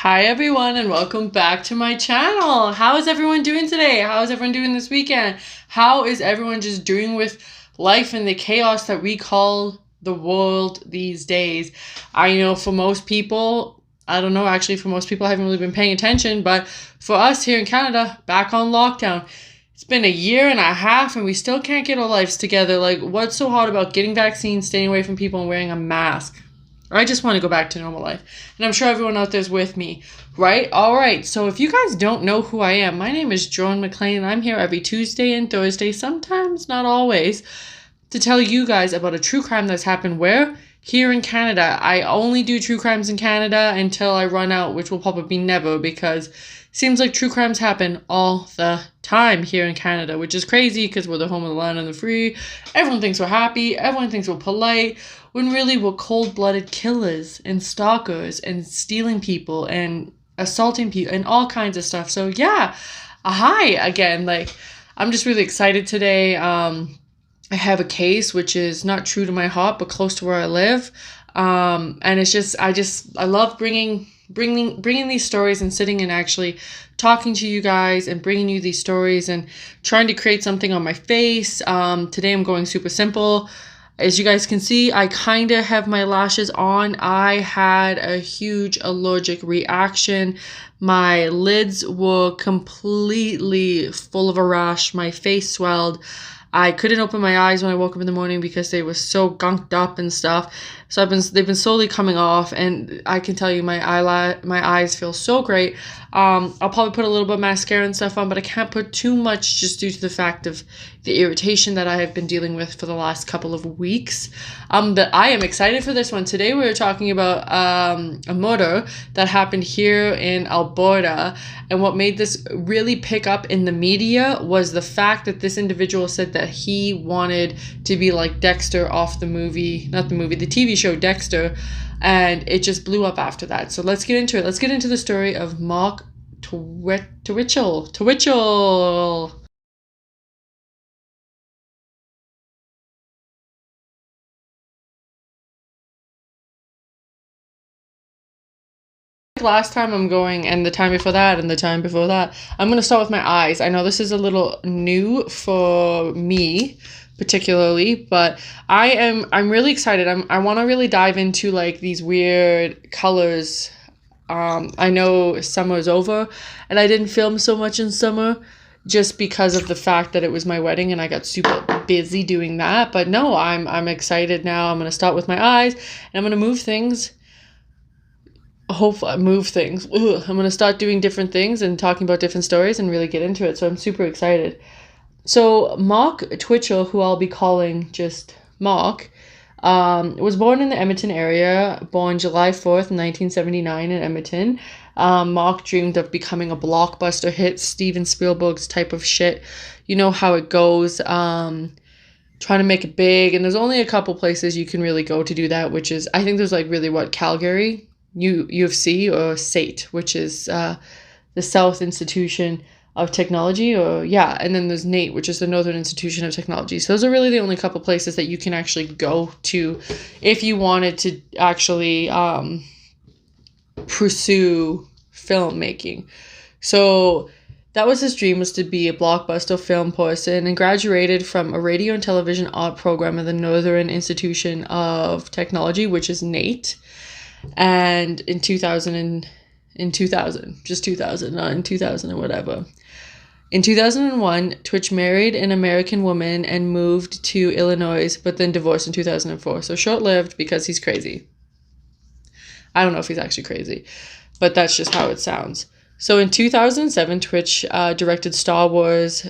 Hi everyone and welcome back to my channel. How is everyone doing today? How is everyone doing this weekend? How is everyone just doing with life and the chaos that we call the world these days? I know for most people, I don't know, actually for most people I haven't really been paying attention, but for us here in Canada, back on lockdown. It's been a year and a half and we still can't get our lives together. Like, what's so hard about getting vaccines, staying away from people, and wearing a mask? I just want to go back to normal life. And I'm sure everyone out there is with me, right? All right. So if you guys don't know who I am, my name is Joan McLean. And I'm here every Tuesday and Thursday, sometimes, not always, to tell you guys about a true crime that's happened where? Here in Canada. I only do true crimes in Canada until I run out, which will probably be never, because it seems like true crimes happen all the time here in Canada, which is crazy because we're the home of the land and the free. Everyone thinks we're happy. Everyone thinks we're polite. When really we're cold-blooded killers and stalkers and stealing people and assaulting people and all kinds of stuff. So yeah, hi again. Like, I'm just really excited today. I have a case which is not true to my heart, but close to where I live. And it's just, I love bringing these stories and sitting and actually talking to you guys and bringing you these stories and trying to create something on my face. Today I'm going super simple. As you guys can see, I kind of have my lashes on. I had a huge allergic reaction. My lids were completely full of a rash. My face swelled. I couldn't open my eyes when I woke up in the morning because they were so gunked up and stuff. So they've been slowly coming off, and I can tell you my eyes feel so great. I'll probably put a little bit of mascara and stuff on, but I can't put too much just due to the fact of the irritation that I have been dealing with for the last couple of weeks. But I am excited for this one. Today we were talking about a murder that happened here in Alberta, and what made this really pick up in the media was the fact that this individual said that he wanted to be like Dexter off the TV show Dexter, and it just blew up after that. So let's get into it. Let's get into the story of Mark Twitchell. Last time I'm going, and the time before that, and the time before that, I'm going to start with my eyes. I know this is a little new for me particularly, but I'm really excited. I want to really dive into like these weird colors. I know summer's over and I didn't film so much in summer just because of the fact that it was my wedding and I got super busy doing that. But no, I'm excited now. I'm going to start with my eyes and I'm going to move things. I'm going to start doing different things and talking about different stories and really get into it. So I'm super excited. So Mark Twitchell, who I'll be calling just Mark, was born in the Edmonton area, born July 4th, 1979 in Edmonton. Mark dreamed of becoming a blockbuster hit, Steven Spielberg's type of shit. You know how it goes, trying to make it big. And there's only a couple places you can really go to do that, which is, I think there's like really Calgary, UFC, or SAIT, which is the South Institution of Technology, and then there's NAIT, which is the Northern Institution of Technology. So those are really the only couple places that you can actually go to if you wanted to actually pursue filmmaking. So that was his dream, was to be a blockbuster film person, and graduated from a radio and television art program at the Northern Institution of Technology, which is NAIT. And in 2000 or whatever. In 2001, Twitch married an American woman and moved to Illinois, but then divorced in 2004. So short-lived because he's crazy. I don't know if he's actually crazy, but that's just how it sounds. So in 2007, Twitch directed Star Wars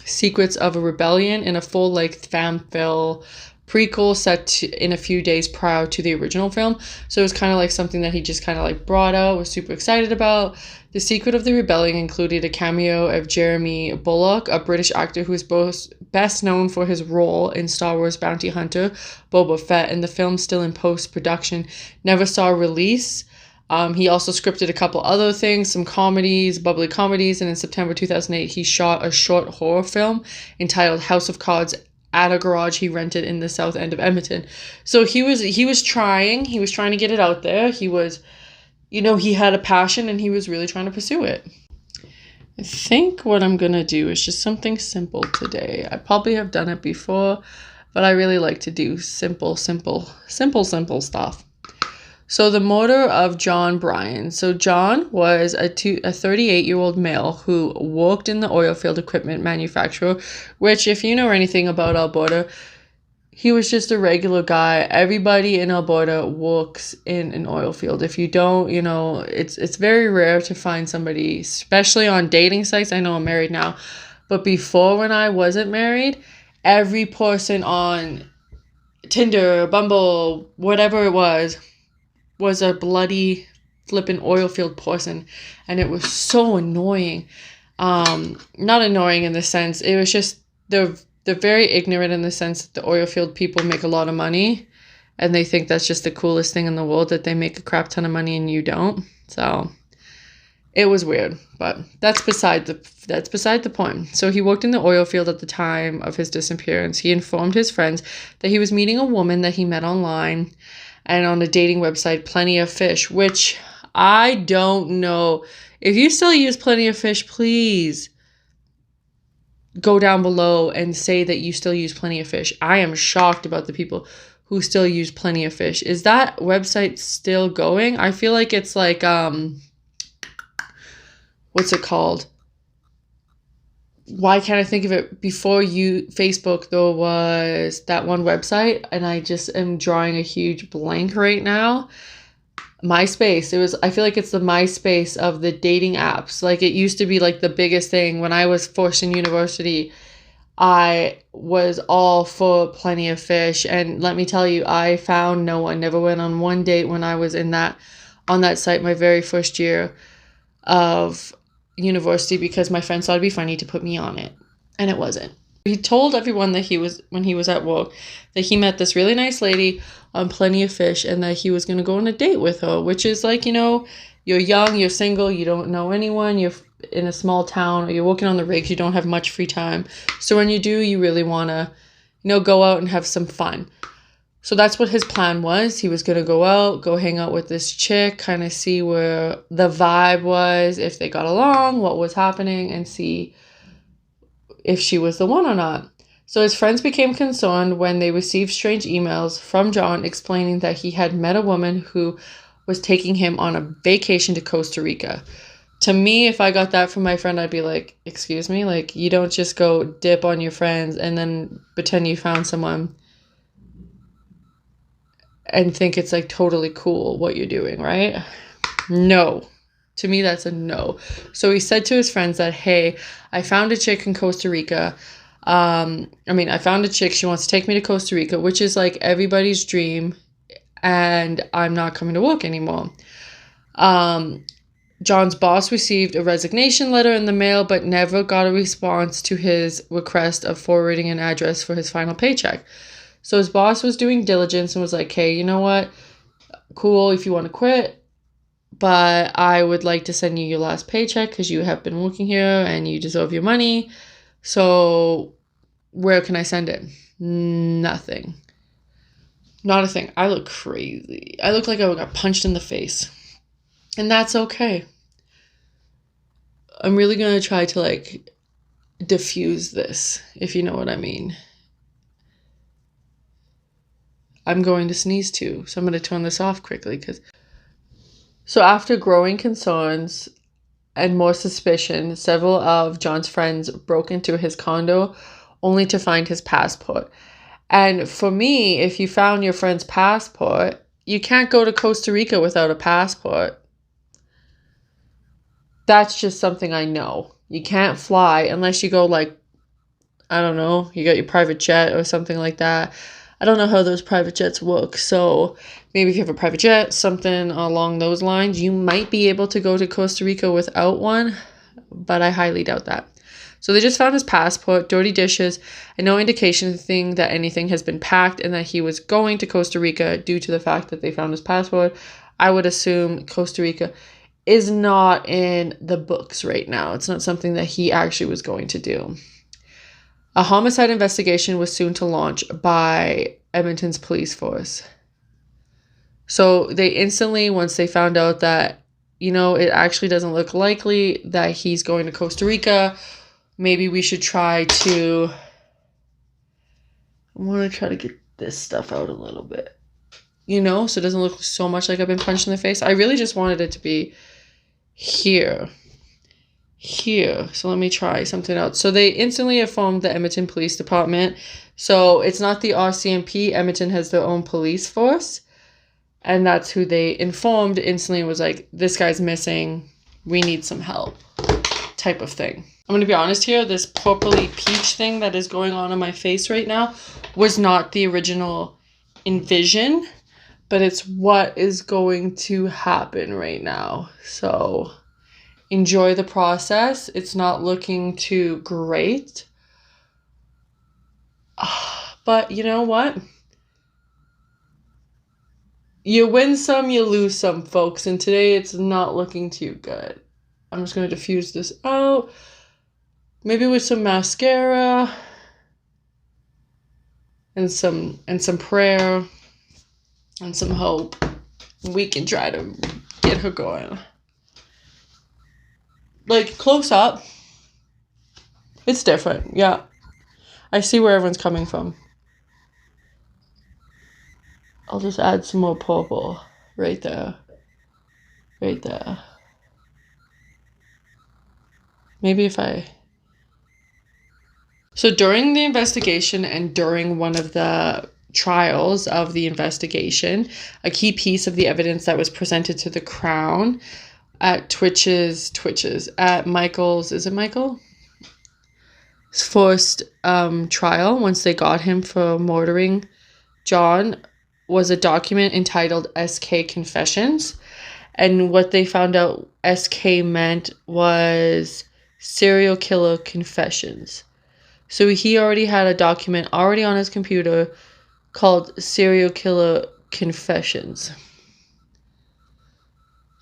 Secrets of a Rebellion in a full-length fan-film prequel set in a few days prior to the original film. So it was kind of like something that he just kind of like brought out, was super excited about. The Secret of the Rebellion included a cameo of Jeremy Bulloch, a British actor who is best known for his role in Star Wars bounty hunter Boba Fett, and the film, still in post-production, never saw release. He also scripted a couple other things, some comedies, bubbly comedies, and in September 2008 he shot a short horror film entitled House of Cards at a garage he rented in the south end of Edmonton. So he was trying to get it out there. He was he had a passion and he was really trying to pursue it. I think what I'm going to do is just something simple today. I probably have done it before, but I really like to do simple stuff. So the murder of John Bryan. So John was a 38-year-old male who worked in the oil field equipment manufacturer, which if you know anything about Alberta, he was just a regular guy. Everybody in Alberta works in an oil field. If you don't, it's very rare to find somebody, especially on dating sites. I know I'm married now, but before when I wasn't married, every person on Tinder, Bumble, whatever it was a bloody flippin' oil field person, and it was so annoying. Not annoying in the sense, it was just they're very ignorant in the sense that the oil field people make a lot of money, and they think that's just the coolest thing in the world, that they make a crap ton of money and you don't. So it was weird, but that's beside the point. So he worked in the oil field at the time of his disappearance. He informed his friends that he was meeting a woman that he met online and on a dating website, Plenty of Fish, which I don't know. If you still use Plenty of Fish, please go down below and say that you still use Plenty of Fish. I am shocked about the people who still use Plenty of Fish. Is that website still going? I feel like it's like, what's it called? Why can't I think of it? Before Facebook, there was that one website, and I just am drawing a huge blank right now. MySpace. I feel like it's the MySpace of the dating apps. Like, it used to be like the biggest thing. When I was first in university, I was all for Plenty of Fish. And let me tell you, I found no one. Never went on one date when I was on that site my very first year of university, because my friends thought it'd be funny to put me on it, and it wasn't. He told everyone that when he was at work, that he met this really nice lady on Plenty of Fish, and that he was going to go on a date with her, which is like, you're young, you're single, you don't know anyone, you're in a small town, or you're working on the rigs, you don't have much free time. So when you do, you really want to, go out and have some fun. So that's what his plan was. He was going to go out, go hang out with this chick, kind of see where the vibe was, if they got along, what was happening, and see if she was the one or not. So his friends became concerned when they received strange emails from John explaining that he had met a woman who was taking him on a vacation to Costa Rica. To me, if I got that from my friend, I'd be like, excuse me? Like, you don't just go dip on your friends and then pretend you found someone and think it's like totally cool what you're doing, right? No. To me, that's a no. So he said to his friends that, hey, I found a chick in Costa Rica. I found a chick. She wants to take me to Costa Rica, which is like everybody's dream. And I'm not coming to work anymore. John's boss received a resignation letter in the mail, but never got a response to his request of forwarding an address for his final paycheck. So his boss was doing diligence and was like, hey, you know what? Cool if you want to quit, but I would like to send you your last paycheck because you have been working here and you deserve your money. So where can I send it? Nothing. Not a thing. I look crazy. I look like I got punched in the face. And that's okay. I'm really going to try to like diffuse this, if you know what I mean. I'm going to sneeze too, so I'm going to turn this off quickly. So after growing concerns and more suspicion, several of John's friends broke into his condo only to find his passport. And for me, if you found your friend's passport, you can't go to Costa Rica without a passport. That's just something I know. You can't fly unless you go like, I don't know, you got your private jet or something like that. I don't know how those private jets work. So maybe if you have a private jet, something along those lines, you might be able to go to Costa Rica without one, but I highly doubt that. So they just found his passport, dirty dishes, and no indication that anything has been packed and that he was going to Costa Rica due to the fact that they found his passport. I would assume Costa Rica is not in the books right now. It's not something that he actually was going to do. A homicide investigation was soon to launch by Edmonton's police force. So they instantly, once they found out that you know, it actually doesn't look likely that he's going to Costa Rica. Maybe we should try to... I want to try to get this stuff out a little bit, you know, so it doesn't look so much like I've been punched in the face. I really just wanted it to be here. So let me try something else. So they instantly informed the Edmonton Police Department. So it's not the RCMP. Edmonton has their own police force. And that's who they informed instantly. Was like, this guy's missing. We need some help, type of thing. I'm going to be honest here. This purpley peach thing that is going on my face right now was not the original envision. But it's what is going to happen right now. So... enjoy the process. It's not looking too great. But you know what? You win some, you lose some, folks. And today it's not looking too good. I'm just going to diffuse this out. Maybe with some mascara. And some prayer. And some hope. We can try to get her going. Like, close up, it's different. Yeah. I see where everyone's coming from. I'll just add some more purple right there. Right there. Maybe if I... So during the investigation and during one of the trials of the investigation, a key piece of the evidence that was presented to the Crown... at at Michael's, is it Michael? Forced trial, once they got him for murdering John, was a document entitled SK Confessions. And what they found out SK meant was serial killer confessions. So he already had a document already on his computer called serial killer confessions.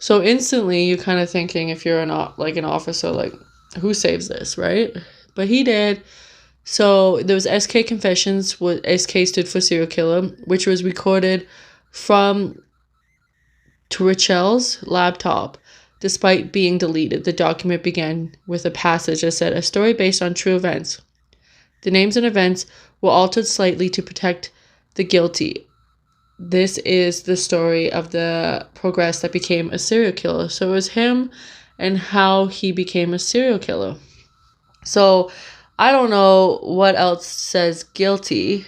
So instantly, you're kind of thinking, if you're an officer, like, who saves this, right? But he did. So there was SK Confessions, what SK stood for serial killer, which was recorded from Twitchell's laptop. Despite being deleted, the document began with a passage that said, "A story based on true events. The names and events were altered slightly to protect the guilty. This is the story of the progress that became a serial killer." So it was him and how he became a serial killer. So I don't know what else says guilty.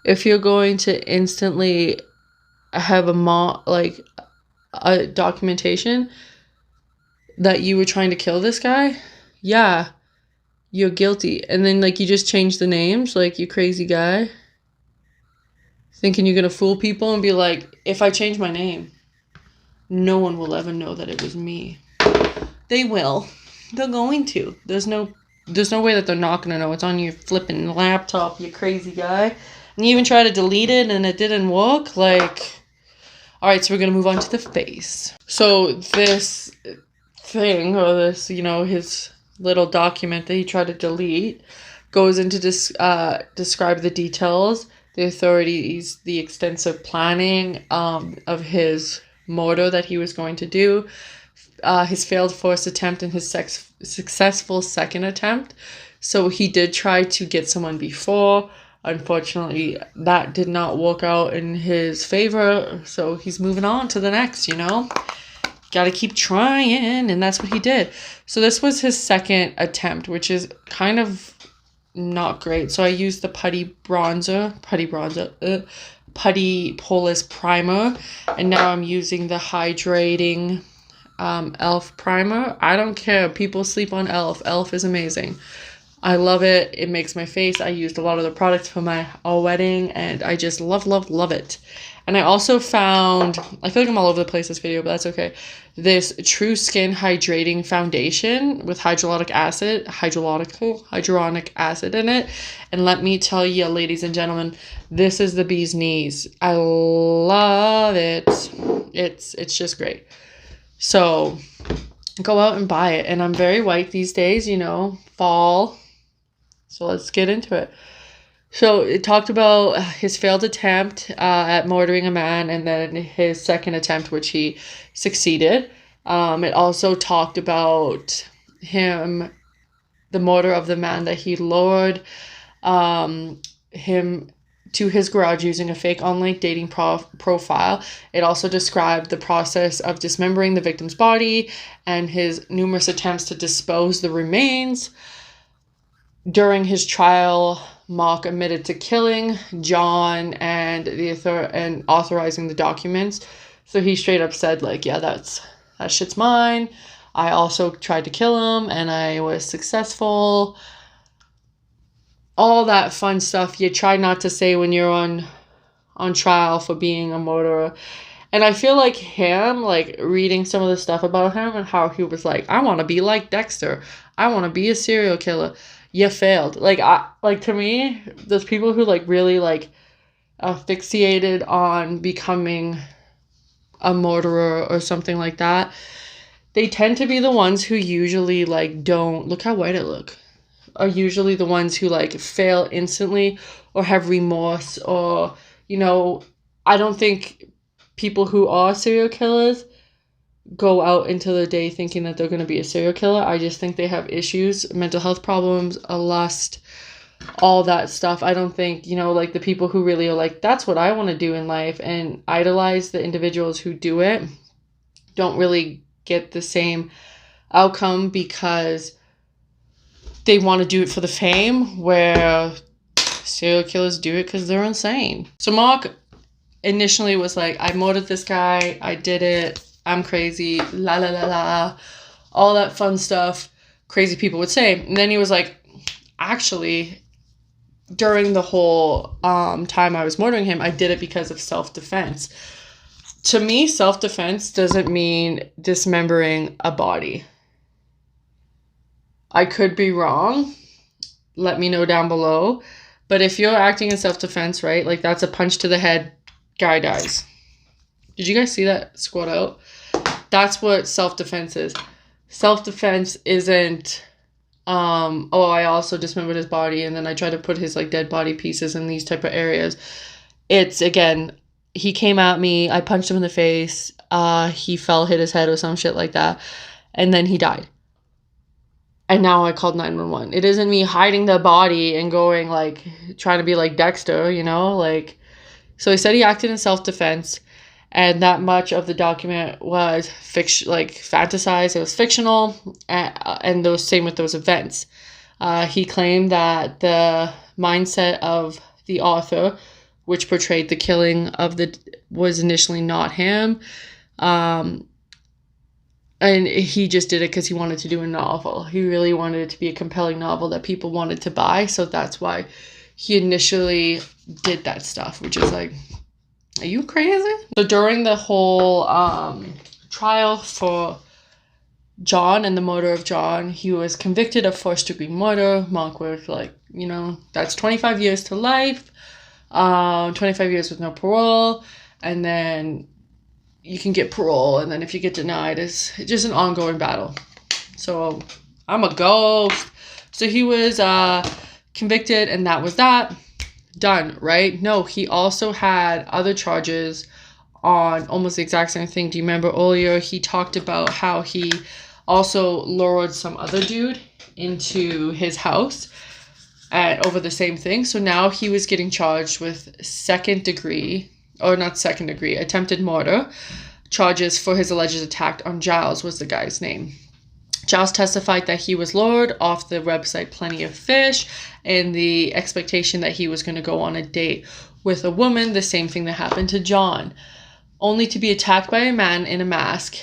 If you're going to instantly have a documentation that you were trying to kill this guy, yeah, you're guilty. And then you just change the names, you crazy guy. Thinking you're going to fool people and be like, if I change my name, no one will ever know that it was me. They will. They're going to. There's no way that they're not going to know. It's on your flipping laptop, you crazy guy. And you even try to delete it and it didn't work. All right, so we're going to move on to the face. So this thing, or this, his little document that he tried to delete, goes into describe the details, the authorities, the extensive planning of his murder that he was going to do, his failed first attempt and his successful second attempt. So he did try to get someone before. Unfortunately, that did not work out in his favor. So he's moving on to the next, Got to keep trying, and that's what he did. So this was his second attempt, which is kind of not great. So I used the Putty Poreless Primer, and now I'm using the Hydrating Elf Primer. I don't care. People sleep on Elf. Elf is amazing. I love it. It makes my face. I used a lot of the products for my wedding, and I just love it. And I also found, I feel like I'm all over the place this video, but that's okay, this True Skin Hydrating Foundation with hyaluronic acid in it. And let me tell you, ladies and gentlemen, this is the bee's knees. I love it. It's just great. So go out and buy it. And I'm very white these days, fall. So let's get into it. So it talked about his failed attempt at murdering a man, and then his second attempt, which he succeeded. It also talked about him, the murder of the man that he lured him to his garage using a fake online dating profile. It also described the process of dismembering the victim's body and his numerous attempts to dispose the remains. During his trial, Mock admitted to killing John and authorizing the documents. So he straight up said, like, yeah, that shit's mine. I also tried to kill him and I was successful. All that fun stuff you try not to say when you're on trial for being a murderer. And I feel like him, like, reading some of the stuff about him and how he was like, I want to be like Dexter. I want to be a serial killer. You failed. Like, to me, those people who, like, really, like, are fixated on becoming a murderer or something like that, they tend to be the ones who usually, like, don't, look how white I look, are usually the ones who, like, fail instantly or have remorse, or, you know, I don't think people who are serial killers go out into the day thinking that they're going to be a serial killer. I just think they have issues, mental health problems, a lust, all that stuff. I don't think, you know, like, the people who really are like, that's what I want to do in life, and idolize the individuals who do it, don't really get the same outcome because they want to do it for the fame, where serial killers do it because they're insane. So Mark initially was like, I murdered this guy, I did it, I'm crazy, la la la la, all that fun stuff crazy people would say. And then he was like, actually, during the whole time I was murdering him, I did it because of self-defense. To me, self-defense doesn't mean dismembering a body. I could be wrong. Let me know down below. But if you're acting in self-defense, right, like, that's a punch to the head, guy dies. Did you guys see that squat out? That's what self-defense is. Self-defense isn't, I also dismembered his body and then I tried to put his, like, dead body pieces in these type of areas. It's, again, he came at me, I punched him in the face, he fell, hit his head or some shit like that, and then he died. And now I called 911. It isn't me hiding the body and going, like, trying to be like Dexter, you know? Like, so he said he acted in self-defense, and that much of the document was fantasized. It was fictional, and those same with those events. He claimed that the mindset of the author, which portrayed the killing of was initially not him. And he just did it because he wanted to do a novel. He really wanted it to be a compelling novel that people wanted to buy. So that's why he initially did that stuff, which is like, are you crazy? So during the whole trial for John and the murder of John, he was convicted of first-degree murder. Monk was like, you know, that's 25 years to life, 25 years with no parole, and then you can get parole, and then if you get denied, it's just an ongoing battle. So I'm a ghost. So he was convicted, and that was that. Done, right? No, he also had other charges on almost the exact same thing. Do you remember earlier he talked about how he also lured some other dude into his house over the same thing? So now he was getting charged with attempted murder charges for his alleged attack on Giles, was the guy's name. Giles testified that he was lured off the website Plenty of Fish in the expectation that he was going to go on a date with a woman, the same thing that happened to John, only to be attacked by a man in a mask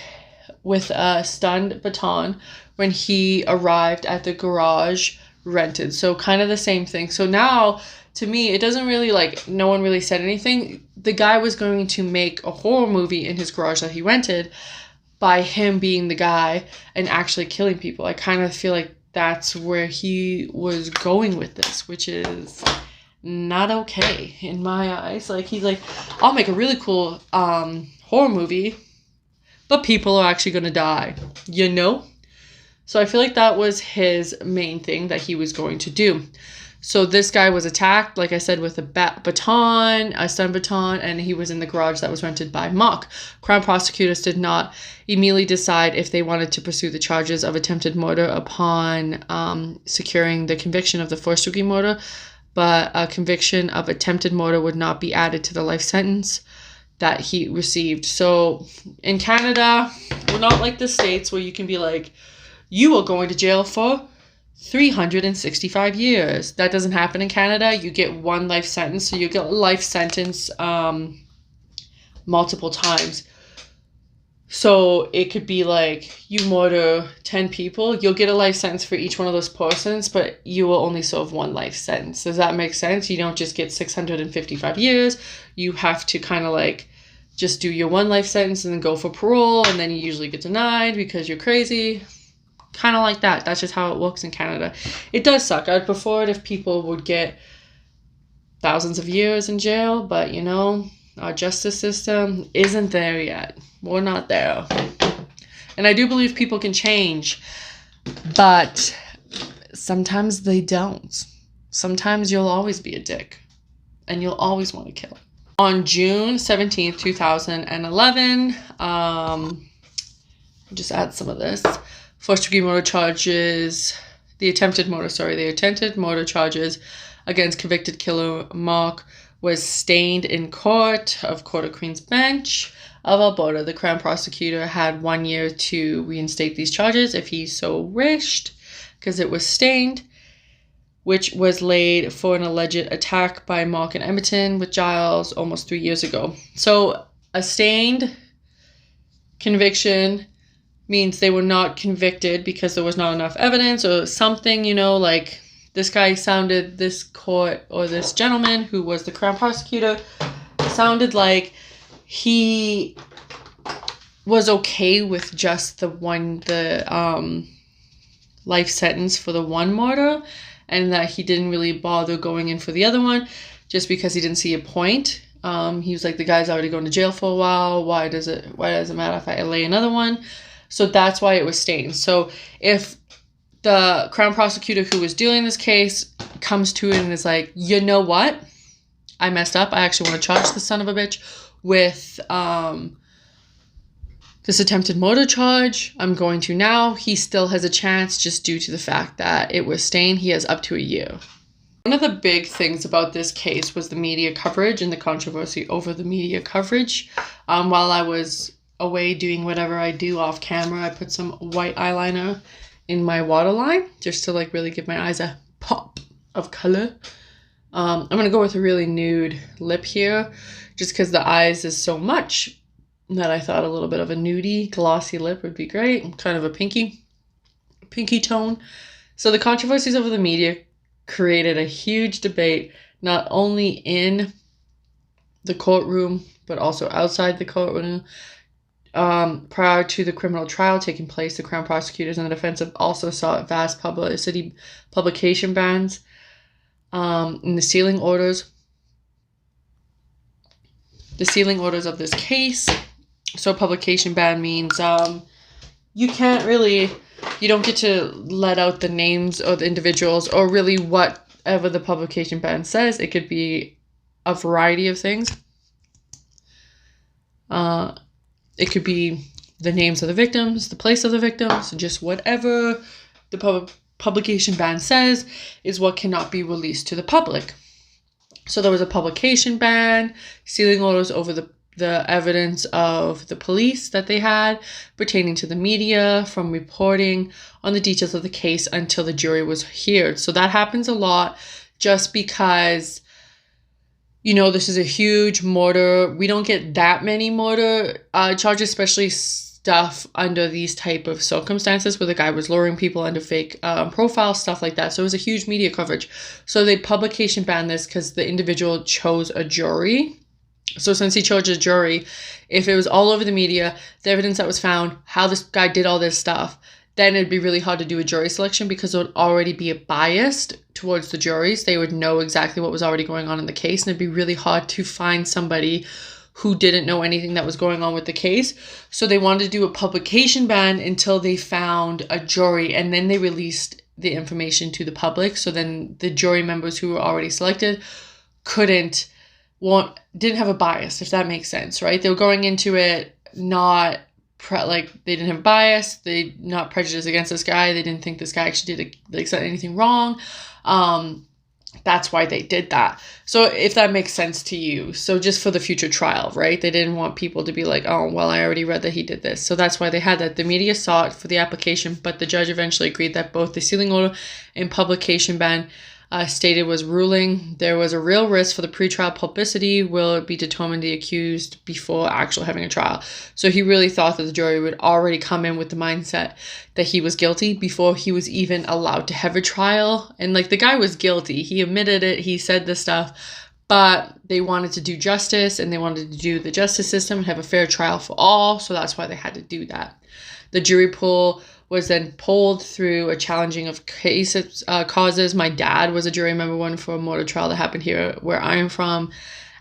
with a stun baton when he arrived at the garage rented. So kind of the same thing. So now, to me, it doesn't really, like, no one really said anything. The guy was going to make a horror movie in his garage that he rented by him being the guy and actually killing people. I kind of feel like that's where he was going with this, which is not okay in my eyes. Like, he's like, I'll make a really cool horror movie, but people are actually going to die, you know? So I feel like that was his main thing that he was going to do. So this guy was attacked, like I said, with a stun baton, and he was in the garage that was rented by Mark. Crown prosecutors did not immediately decide if they wanted to pursue the charges of attempted murder upon securing the conviction of the first-degree murder, but a conviction of attempted murder would not be added to the life sentence that he received. So in Canada, we're not like the States where you can be like, you are going to jail for 365 years. That doesn't happen in Canada. You get one life sentence, so you get a life sentence multiple times. So it could be like you murder 10 people, you'll get a life sentence for each one of those persons, but you will only serve one life sentence. Does that make sense? You don't just get 655 years. You have to kind of like just do your one life sentence and then go for parole, and then you usually get denied because you're crazy. Kind of like that. That's just how it works in Canada. It does suck. I'd prefer it if people would get thousands of years in jail, but you know, our justice system isn't there yet. We're not there. And I do believe people can change, but sometimes they don't. Sometimes you'll always be a dick, and you'll always want to kill. On June 17th, 2011, just add some of this. First-degree murder charges, the attempted murder charges against convicted killer Mark was stained in Court of Queen's Bench of Alberta. The Crown prosecutor had 1 year to reinstate these charges if he so wished, because it was stained, which was laid for an alleged attack by Mark in Edmonton with Giles almost 3 years ago. So a stained conviction means they were not convicted because there was not enough evidence or something, you know, like this guy sounded, this court or this gentleman who was the Crown prosecutor sounded like he was okay with just the life sentence for the one murder, and that he didn't really bother going in for the other one just because he didn't see a point. He was like, the guy's already going to jail for a while. Why does it matter if I lay another one? So that's why it was stained. So if the Crown prosecutor who was dealing this case comes to it and is like, you know what? I messed up. I actually want to charge the son of a bitch with this attempted murder charge. I'm going to now. He still has a chance just due to the fact that it was stained. He has up to a year. One of the big things about this case was the media coverage and the controversy over the media coverage. While I was away doing whatever I do off camera, I put some white eyeliner in my waterline just to like really give my eyes a pop of color. I'm gonna go with a really nude lip here just because the eyes is so much that I thought a little bit of a nudie glossy lip would be great. Kind of a pinky tone. So the controversies over the media created a huge debate, not only in the courtroom but also outside the courtroom. Prior to the criminal trial taking place, the Crown prosecutors and the defense have also sought vast publication bans in the sealing orders. The sealing orders of this case. So publication ban means you don't get to let out the names of the individuals or really whatever the publication ban says. It could be a variety of things. It could be the names of the victims, the place of the victims, just whatever the publication ban says is what cannot be released to the public. So there was a publication ban, sealing orders over the evidence of the police that they had pertaining to the media from reporting on the details of the case until the jury was heard. So that happens a lot just because, you know, this is a huge murder. We don't get that many murder charges, especially stuff under these type of circumstances where the guy was luring people under fake profiles, stuff like that. So it was a huge media coverage. So they publication banned this because the individual chose a jury. So since he chose a jury, if it was all over the media, the evidence that was found, how this guy did all this stuff, then it'd be really hard to do a jury selection because it would already be biased towards the juries. They would know exactly what was already going on in the case, and it'd be really hard to find somebody who didn't know anything that was going on with the case. So they wanted to do a publication ban until they found a jury, and then they released the information to the public. So then the jury members who were already selected didn't have a bias, if that makes sense, right? They were going into it not they didn't have bias, they not prejudiced against this guy, they didn't think this guy actually said anything wrong. That's why they did that. So if that makes sense to you. So just for the future trial, right? They didn't want people to be like, oh, well, I already read that he did this. So that's why they had that. The media sought for the application, but the judge eventually agreed that both the sealing order and publication ban stated was ruling there was a real risk for the pretrial publicity will be determined the accused before actually having a trial. So he really thought that the jury would already come in with the mindset that he was guilty before he was even allowed to have a trial. And like, the guy was guilty. He admitted it. He said this stuff, but they wanted to do justice, and they wanted to do the justice system and have a fair trial for all. So that's why they had to do that. The jury pool was then pulled through a challenging of causes. My dad was a jury member one for a murder trial that happened here where I am from.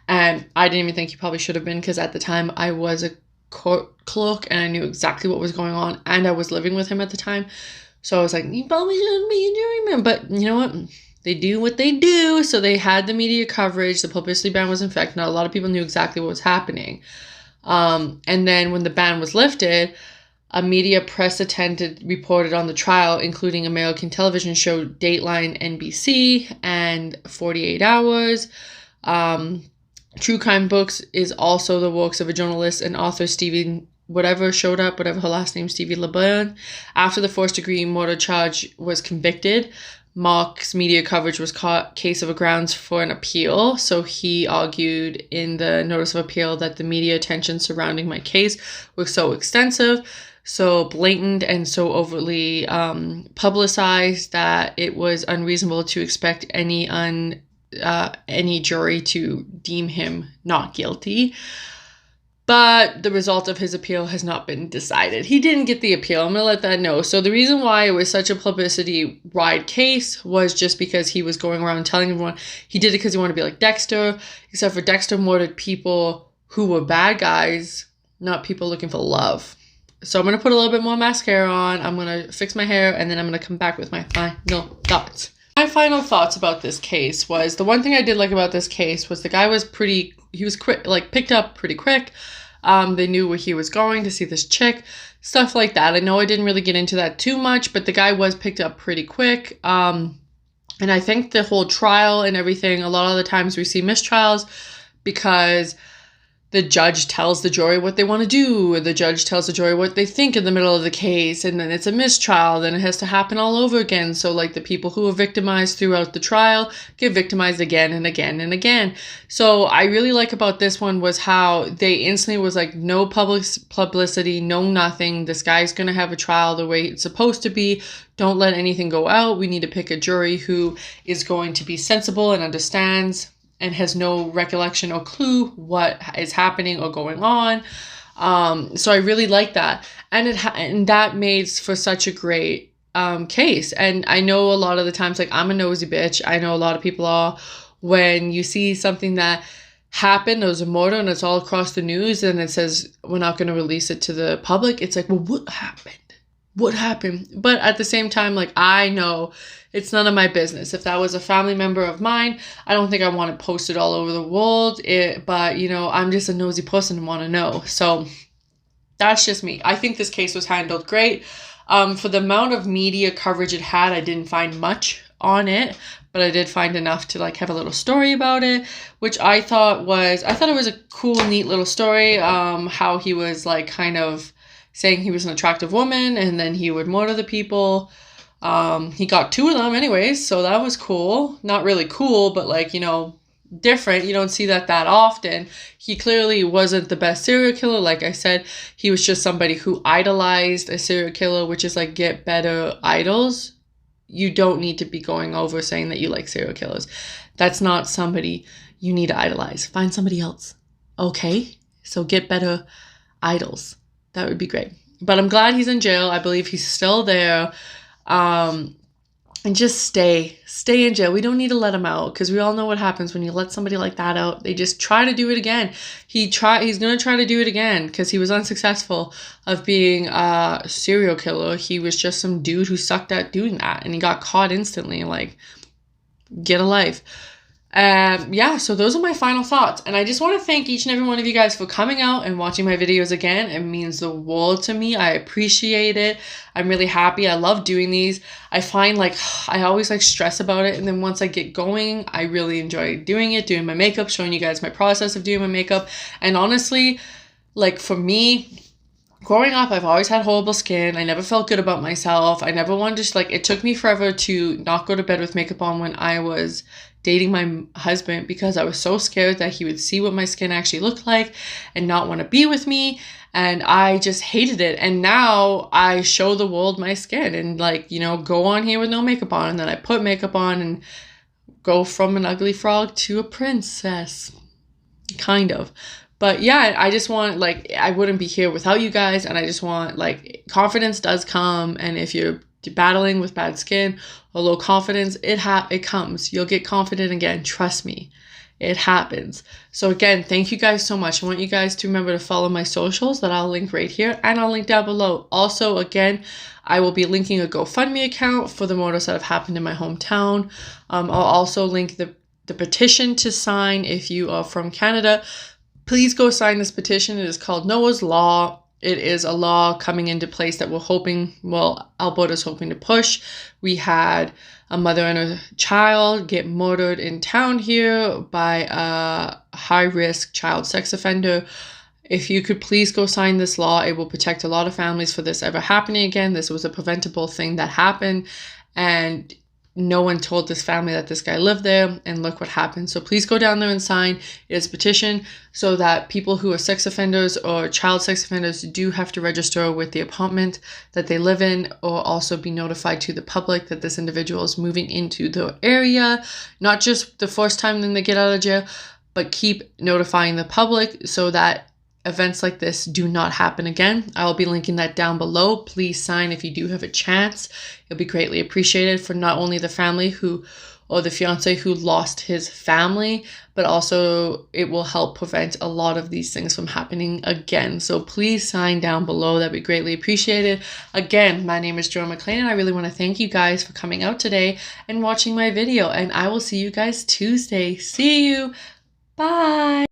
And I didn't even think he probably should have been, because at the time I was a court clerk and I knew exactly what was going on, and I was living with him at the time. So I was like, you probably shouldn't be a jury member. But you know what? They do what they do. So they had the media coverage. The publicity ban was in effect. Not a lot of people knew exactly what was happening. And then when the ban was lifted, a media press attendant reported on the trial, including American television show Dateline NBC and 48 Hours. True Crime Books is also the works of a journalist and author, whatever her last name, Stevie LeBron. After the first-degree murder charge was convicted, Mark's media coverage was case of a grounds for an appeal. So he argued in the notice of appeal that the media attention surrounding my case was so extensive, so blatant, and so overtly publicized that it was unreasonable to expect any jury to deem him not guilty. But the result of his appeal has not been decided. He didn't get the appeal. I'm going to let that know. So the reason why it was such a publicity-wide case was just because he was going around telling everyone he did it because he wanted to be like Dexter, except for Dexter murdered people who were bad guys, not people looking for love. So I'm going to put a little bit more mascara on. I'm going to fix my hair, and then I'm going to come back with my final thoughts. My final thoughts about this case was, the one thing I did like about this case was the guy was picked up pretty quick. They knew where he was going to see this chick, stuff like that. I know I didn't really get into that too much, but the guy was picked up pretty quick. And I think the whole trial and everything, a lot of the times we see mistrials because the judge tells the jury what they want to do, or the judge tells the jury what they think in the middle of the case, and then it's a mistrial, then it has to happen all over again. So like the people who were victimized throughout the trial get victimized again and again and again. So I really like about this one was how they instantly was like, no publicity, no nothing. This guy's going to have a trial the way it's supposed to be. Don't let anything go out. We need to pick a jury who is going to be sensible and understands and has no recollection or clue what is happening or going on. So I really like that. And that made for such a great case. And I know a lot of the times, like, I'm a nosy bitch. I know a lot of people are. When you see something that happened, there was a murder and it's all across the news and it says, we're not going to release it to the public. It's like, well, what happened? What happened? But at the same time, like, I know it's none of my business. If that was a family member of mine, I don't think I want it posted all over the world. But, you know, I'm just a nosy person and want to know. So that's just me. I think this case was handled great. For the amount of media coverage it had, I didn't find much on it, but I did find enough to like have a little story about it, which I thought it was a cool, neat little story. How he was like kind of saying he was an attractive woman and then he would murder the people. He got 2 of them anyways, so that was cool. Not really cool, but like, you know, different. You don't see that often. He clearly wasn't the best serial killer. Like I said, he was just somebody who idolized a serial killer, which is like, get better idols. You don't need to be going over saying that you like serial killers. That's not somebody you need to idolize. Find somebody else. Okay? So get better idols. That would be great. But I'm glad he's in jail. I believe he's still there. and just stay in jail. We don't need to let him out, because we all know what happens when you let somebody like that out. They just try to do it again. He's going to try to do it again, because he was unsuccessful of being a serial killer. He was just some dude who sucked at doing that, and he got caught instantly. Like, get a life. Yeah, so those are my final thoughts. And I just want to thank each and every one of you guys for coming out and watching my videos again. It means the world to me. I appreciate it. I'm really happy. I love doing these. I find like I always like stress about it. And then once I get going, I really enjoy doing it, doing my makeup, showing you guys my process of doing my makeup. And honestly, like for me, growing up, I've always had horrible skin. I never felt good about myself. I never wanted to, like, it took me forever to not go to bed with makeup on when I was dating my husband, because I was so scared that he would see what my skin actually looked like and not want to be with me. And I just hated it. And now I show the world my skin and, like, you know, go on here with no makeup on. And then I put makeup on and go from an ugly frog to a princess. Kind of. But yeah, I just want, like, I wouldn't be here without you guys. And I just want, like, confidence does come. And if you're battling with bad skin or low confidence, it comes. You'll get confident again. Trust me. It happens. So again, thank you guys so much. I want you guys to remember to follow my socials that I'll link right here, and I'll link down below. Also, again, I will be linking a GoFundMe account for the murders that have happened in my hometown. I'll also link the petition to sign if you are from Canada. Please go sign this petition. It is called Noah's Law. It is a law coming into place that Alberta's hoping to push. We had a mother and a child get murdered in town here by a high-risk child sex offender. If you could please go sign this law, it will protect a lot of families for this ever happening again. This was a preventable thing that happened, and no one told this family that this guy lived there, and look what happened. So please go down there and sign his petition so that people who are sex offenders or child sex offenders do have to register with the apartment that they live in, or also be notified to the public that this individual is moving into the area, not just the first time then they get out of jail, but keep notifying the public so that events like this do not happen again. I will be linking that down below. Please sign if you do have a chance. It'll be greatly appreciated for not only the family or the fiance who lost his family, but also it will help prevent a lot of these things from happening again. So please sign down below. That'd be greatly appreciated. Again, my name is Joan McLean, and I really want to thank you guys for coming out today and watching my video. And I will see you guys Tuesday. See you. Bye.